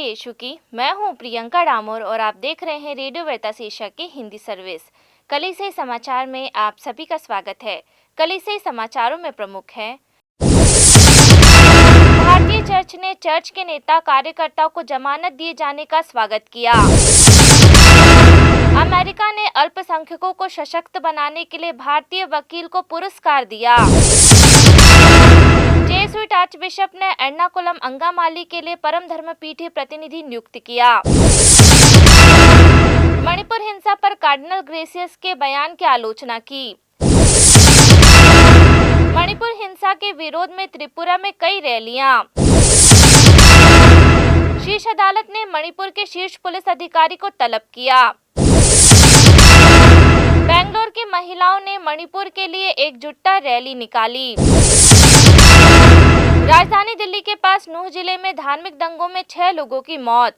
यीशु की। मैं हूं प्रियंका डामोर और आप देख रहे हैं रेडियो वेरता शीर्षक की हिंदी सर्विस। कलीसिया समाचार में आप सभी का स्वागत है। कलीसिया समाचारों में प्रमुख है। भारतीय चर्च ने चर्च के नेता कार्यकर्ताओं को जमानत दिए जाने का स्वागत किया। अमेरिका ने अल्पसंख्यकों को सशक्त बनाने के लिए भारतीय वकील को पुरस्कार दिया। जेसुइट आर्चबिशप ने एर्नाकुलम अंगामाली के लिए परम धर्मपीठीय प्रतिनिधि नियुक्त किया। मणिपुर हिंसा पर कार्डिनल ग्रेसियस के बयान की आलोचना की। मणिपुर हिंसा के विरोध में त्रिपुरा में कई रैलियां। शीर्ष अदालत ने मणिपुर के शीर्ष पुलिस अधिकारी को तलब किया। बेंगलोर की महिलाओं ने मणिपुर के लिए एकजुटता रैली निकाली। राजधानी दिल्ली के पास नूह जिले में धार्मिक दंगों में 6 लोगों की मौत।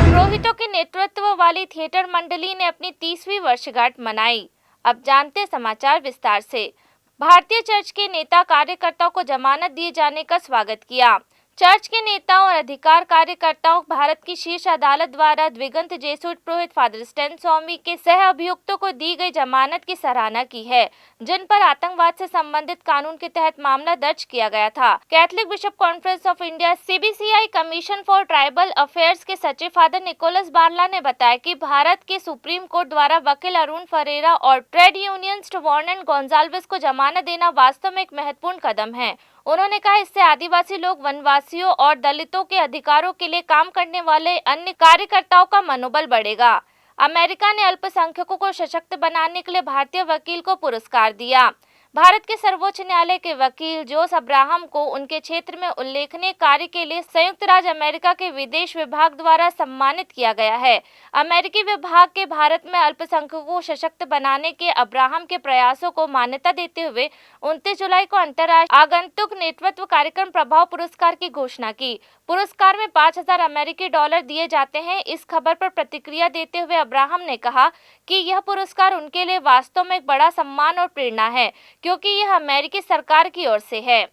पुरोहितों के नेतृत्व वाली थिएटर मंडली ने अपनी 30वीं वर्षगांठ मनाई। अब जानते हैं समाचार विस्तार से। भारतीय चर्च के नेता कार्यकर्ताओं को जमानत दिए जाने का स्वागत किया। चर्च के नेताओं और अधिकार कार्यकर्ताओं भारत की शीर्ष अदालत द्वारा द्विगंत जेसुइट पुरोहित फादर स्टैन स्वामी के सह अभियुक्तों को दी गई जमानत की सराहना की है, जिन पर आतंकवाद से संबंधित कानून के तहत मामला दर्ज किया गया था। Catholic bishop conference of India CBCI commission for tribal affairs के सचिव फादर निकोलस बारला ने बताया कि भारत के सुप्रीम कोर्ट द्वारा वकील अरुण फरेरा और ट्रेड यूनियनिस्ट वार्नन गोंजाल्विस को जमानत देना वास्तव में एक महत्वपूर्ण कदम है। उन्होंने कहा, इससे आदिवासी लोग, वनवासियों और दलितों के अधिकारों के लिए काम करने वाले अन्य कार्यकर्ताओं का मनोबल बढ़ेगा। अमेरिका ने अल्पसंख्यकों को सशक्त बनाने के लिए भारतीय वकील को पुरस्कार दिया। भारत के सर्वोच्च न्यायालय के वकील जोस अब्राहम को उनके क्षेत्र में उल्लेखनीय कार्य के लिए संयुक्त राज्य अमेरिका के विदेश विभाग द्वारा सम्मानित किया गया है। अमेरिकी विभाग के भारत में अल्पसंख्यकों को सशक्त बनाने के अब्राहम के प्रयासों को मान्यता देते हुए 29 जुलाई को अंतर्राष्ट्रीय आगंतुक नेतृत्व कार्यक्रम प्रभाव पुरस्कार की घोषणा की। पुरस्कार में $5000 दिए जाते हैं। इस खबर पर प्रतिक्रिया देते हुए अब्राहम ने कहा कि यह पुरस्कार उनके लिए वास्तव में एक बड़ा सम्मान और प्रेरणा है, क्योंकि यह अमेरिकी सरकार की ओर से है।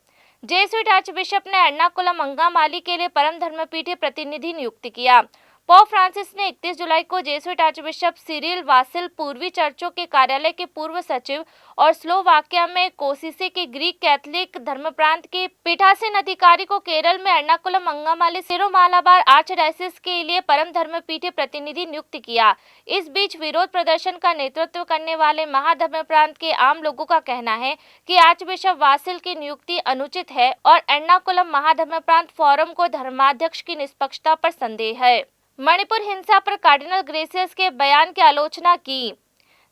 जेसुइट आर्चबिशप ने एर्नाकुलम अंगामाली के लिए परम धर्मपीठीय प्रतिनिधि नियुक्त किया। पोप फ्रांसिस ने 31 जुलाई को जेसुइट आर्चबिशप सिरिल वासिल, पूर्वी चर्चों के कार्यालय के पूर्व सचिव और स्लोवाकिया में कोसिसे के ग्रीक कैथोलिक धर्म प्रांत के पीठासीन अधिकारी को केरल में एर्नाकुलम अंगामाली सिरो मालाबार आर्चडायसिस के लिए परम धर्मपीठीय प्रतिनिधि नियुक्त किया। इस बीच विरोध प्रदर्शन का नेतृत्व करने वाले महाधर्म प्रांत के आम लोगों का कहना है कि आर्चबिशप वासिल की नियुक्ति अनुचित है और एर्नाकुलम महाधर्म प्रांत फोरम को धर्माध्यक्ष की निष्पक्षता पर संदेह है। मणिपुर हिंसा पर कार्डिनल ग्रेसियस के बयान की आलोचना की।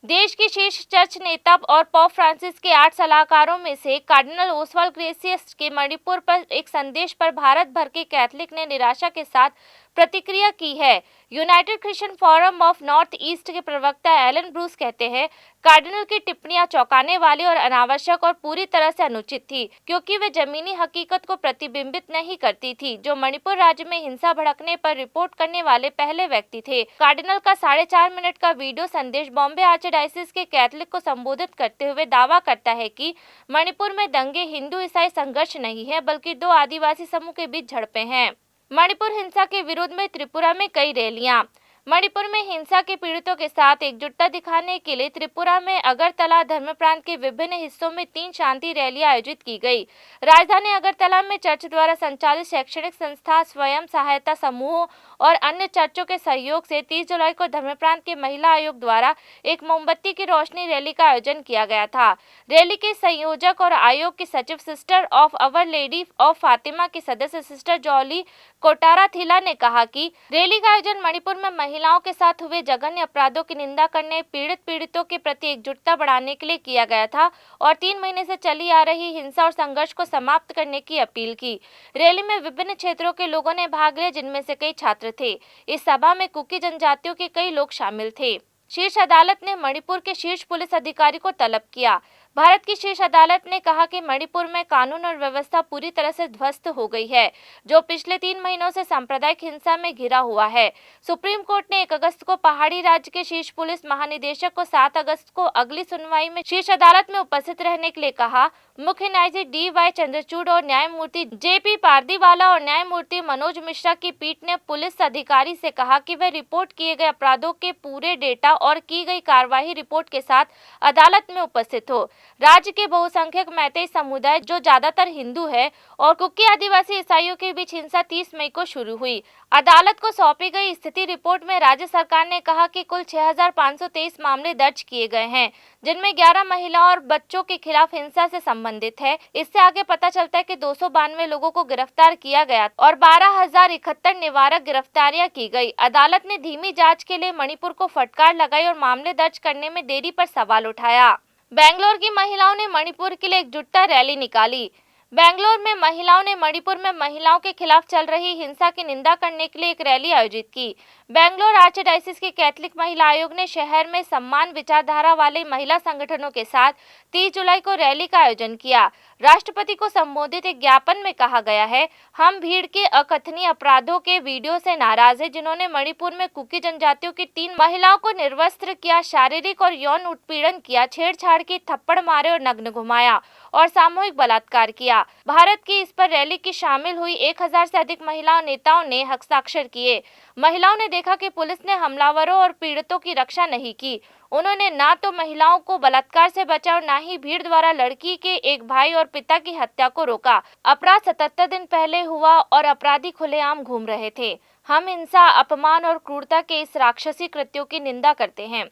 देश के शीर्ष चर्च नेता और पोप फ्रांसिस के 8 सलाहकारों में से कार्डिनल ओसवाल्ड ग्रेसियस के मणिपुर पर एक संदेश पर भारत भर के कैथोलिक ने निराशा के साथ प्रतिक्रिया की है। United Christian forum of north east के प्रवक्ता एलन ब्रूस कहते हैं, कार्डिनल की टिप्पणियां चौंकाने वाली और अनावश्यक और पूरी तरह से अनुचित थी, क्योंकि वे जमीनी हकीकत को प्रतिबिंबित नहीं करती थी, जो मणिपुर राज्य में हिंसा भड़कने पर रिपोर्ट करने वाले पहले व्यक्ति थे। कार्डिनल का 4.5 मिनट का वीडियो संदेश बॉम्बे आर्चडायसिस के कैथोलिक को संबोधित करते हुए दावा करता है कि मणिपुर में दंगे हिंदू ईसाई संघर्ष नहीं है, बल्कि 2 आदिवासी समूह के बीच झड़पें हैं। मणिपुर हिंसा के विरोध में त्रिपुरा में कई रैलियां। मणिपुर में हिंसा के पीड़ितों के साथ एकजुटता दिखाने के लिए त्रिपुरा में अगरतला धर्म प्रांत के विभिन्न हिस्सों में 3 शांति रैलियां आयोजित की गई। राजधानी अगरतला में चर्च द्वारा संचालित शैक्षणिक संस्था, स्वयं सहायता समूहों और अन्य चर्चों के सहयोग से 30 जुलाई को धर्म प्रांत के महिला आयोग द्वारा एक मोमबत्ती की रोशनी रैली का आयोजन किया गया था। रैली के संयोजक और आयोग की सचिव sister of our lady of Fatima की सदस्य सिस्टर जॉली कोटाराथिला ने कहा कि रैली का आयोजन मणिपुर में महिलाओं के साथ हुए जघन्य अपराधों की निंदा करने, पीड़ितों के प्रति एकजुटता बढ़ाने के लिए किया गया था और 3 महीने से चली आ रही हिंसा और संघर्ष को समाप्त करने की अपील की। रैली में विभिन्न क्षेत्रों के लोगों ने भाग लिया, जिनमें से कई छात्र थे। इस सभा में कुकी जनजातियों के कई लोग शामिल थे। शीर्ष अदालत ने मणिपुर के शीर्ष पुलिस अधिकारी को तलब किया। भारत की शीर्ष अदालत ने कहा कि मणिपुर में कानून और व्यवस्था पूरी तरह से ध्वस्त हो गई है, जो पिछले 3 महीनों से सांप्रदायिक हिंसा में घिरा हुआ है। सुप्रीम कोर्ट ने 1 अगस्त को पहाड़ी राज्य के शीर्ष पुलिस महानिदेशक को 7 अगस्त को अगली सुनवाई में शीर्ष अदालत में उपस्थित रहने के लिए कहा। मुख्य न्यायाधीश D.Y. चंद्रचूड़ और न्यायमूर्ति J.P. पारदीवाला और न्यायमूर्ति मनोज मिश्रा की पीठ ने पुलिस अधिकारी से कहा कि वे रिपोर्ट किए गए अपराधों के पूरे डेटा और की गई कार्यवाही रिपोर्ट के साथ अदालत में उपस्थित हो। राज्य के बहुसंख्यक मैतेई समुदाय, जो ज्यादातर हिंदू है, और कुकी आदिवासी ईसाइयों के बीच हिंसा 30 मई को शुरू हुई। अदालत को सौंपी गई स्थिति रिपोर्ट में राज्य सरकार ने कहा कि कुल 6,523 मामले दर्ज किए गए हैं, जिनमें 11 महिलाओं और बच्चों के खिलाफ हिंसा से संबंधित है। इससे आगे पता चलता है कि 292 लोगों को गिरफ्तार किया गया और 12,071 निवारक गिरफ्तारियां की गई। अदालत ने धीमी जांच के लिए मणिपुर को फटकार लगाई और मामले दर्ज करने में देरी पर सवाल उठाया। बेंगलोर की महिलाओं ने मणिपुर के लिए एकजुटता रैली निकाली। बेंगलोर में महिलाओं ने मणिपुर में महिलाओं के खिलाफ चल रही हिंसा की निंदा करने के लिए एक रैली आयोजित की। बेंगलोर आर्चडायसिस के कैथलिक महिला आयोग ने शहर में समान विचारधारा वाले महिला संगठनों के साथ 30 जुलाई को रैली का आयोजन किया। राष्ट्रपति को संबोधित एक ज्ञापन में कहा गया है, हम भीड़ के अकथनीय अपराधों के वीडियो से नाराज है, जिन्होंने मणिपुर में कुकी जनजातियों की 3 महिलाओं को निर्वस्त्र किया, शारीरिक और यौन उत्पीड़न किया, छेड़छाड़ की, थप्पड़ मारे और नग्न घुमाया और सामूहिक बलात्कार किया। भारत की इस पर रैली की शामिल हुई 1000 से अधिक महिला नेताओं ने हस्ताक्षर किए। महिलाओं ने देखा कि पुलिस ने हमलावरों और पीड़ितों की रक्षा नहीं की। उन्होंने ना तो महिलाओं को बलात्कार से बचाया और ना ही भीड़ द्वारा लड़की के एक भाई और पिता की हत्या को रोका। अपराध 77 दिन पहले हुआ और अपराधी खुलेआम घूम रहे थे। हम हिंसा, अपमान और क्रूरता के इस राक्षसी कृत्यों की निंदा करते हैं।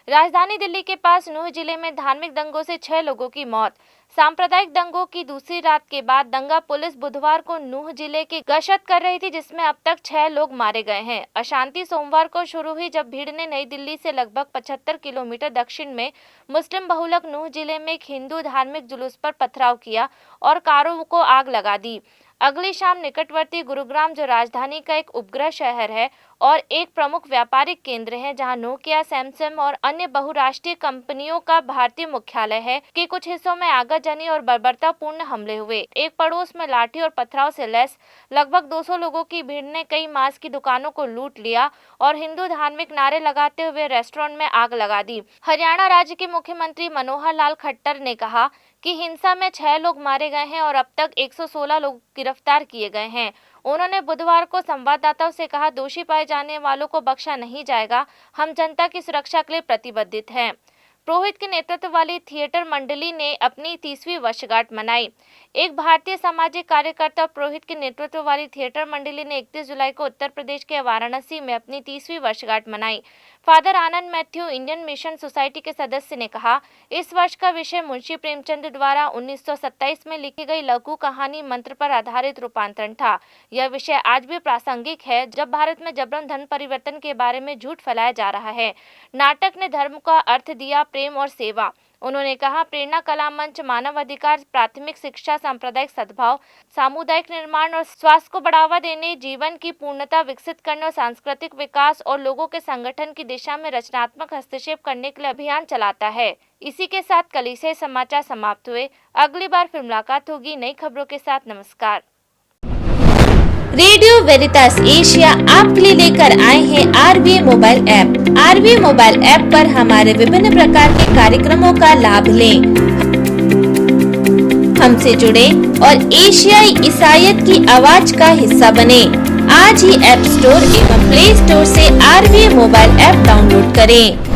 राजधानी दिल्ली के पास नूह जिले में धार्मिक दंगों से 6 लोगों की मौत। सांप्रदायिक दंगों की दूसरी रात के बाद दंगा पुलिस बुधवार को नूह जिले की गश्त कर रही थी, जिसमें अब तक 6 लोग मारे गए हैं। अशांति सोमवार को शुरू हुई जब भीड़ ने नई दिल्ली से लगभग 75 किलोमीटर दक्षिण में मुस्लिम बहुलक नूह जिले में एक हिंदू धार्मिक जुलूस पर पथराव किया और कारों को आग लगा दी। अगली शाम निकटवर्ती गुरुग्राम, जो राजधानी का एक उपग्रह शहर है और एक प्रमुख व्यापारिक केंद्र है, जहां नोकिया, सैमसंग और अन्य बहुराष्ट्रीय कंपनियों का भारतीय मुख्यालय है, के कुछ हिस्सों में आगजनी और बर्बरतापूर्ण हमले हुए। एक पड़ोस में लाठी और पथराव से लैस लगभग 200 लोगों की भीड़ ने कई मांस की दुकानों को लूट लिया और हिंदू धार्मिक नारे लगाते हुए रेस्टोरेंट में आग लगा दी। हरियाणा राज्य के मुख्यमंत्री मनोहर लाल खट्टर ने कहा कि हिंसा में 6 लोग मारे गए हैं और अब तक 116 लोग गिरफ्तार किए गए हैं। उन्होंने बुधवार को संवाददाताओं से कहा, दोषी पाए जाने वालों को बख्शा नहीं जाएगा। हम जनता की सुरक्षा के लिए प्रतिबद्ध हैं। पुरोहित के नेतृत्व वाली थिएटर मंडली ने अपनी 30वीं वर्षगांठ मनाई। एक भारतीय सामाजिक कार्यकर्ता और पुरोहित के नेतृत्व वाली थिएटर मंडली ने 31 जुलाई को उत्तर प्रदेश के वाराणसी में अपनी 30वीं वर्षगांठ मनाई। फादर आनंद मैथ्यू, इंडियन मिशन सोसाइटी के सदस्य, ने कहा, इस वर्ष का विषय मुंशी प्रेमचंद द्वारा 1927 में लिखी गई लघु कहानी मंत्र पर आधारित रूपांतरण था। यह विषय आज भी प्रासंगिक है, जब भारत में जबरन धन परिवर्तन के बारे में झूठ फैलाया जा रहा है। नाटक ने धर्म का अर्थ दिया, प्रेम और सेवा। उन्होंने कहा, प्रेरणा कला मंच मानव अधिकार, प्राथमिक शिक्षा, सांप्रदायिक सद्भाव, सामुदायिक निर्माण और स्वास्थ्य को बढ़ावा देने, जीवन की पूर्णता विकसित करने और सांस्कृतिक विकास और लोगों के संगठन की दिशा में रचनात्मक हस्तक्षेप करने के लिए अभियान चलाता है। इसी के साथ कल से समाचार समाप्त हुए। अगली बार फिर मुलाकात होगी नई खबरों के साथ। नमस्कार। रेडियो वेरितास एशिया आपके लिए लेकर आए हैं RVA mobile app. RVA mobile app पर हमारे विभिन्न प्रकार के कार्यक्रमों का लाभ लें, हमसे जुड़े और एशियाई ईसाईयत की आवाज का हिस्सा बने। आज ही ऐप स्टोर एवं प्ले स्टोर से RVA मोबाइल ऐप डाउनलोड करें।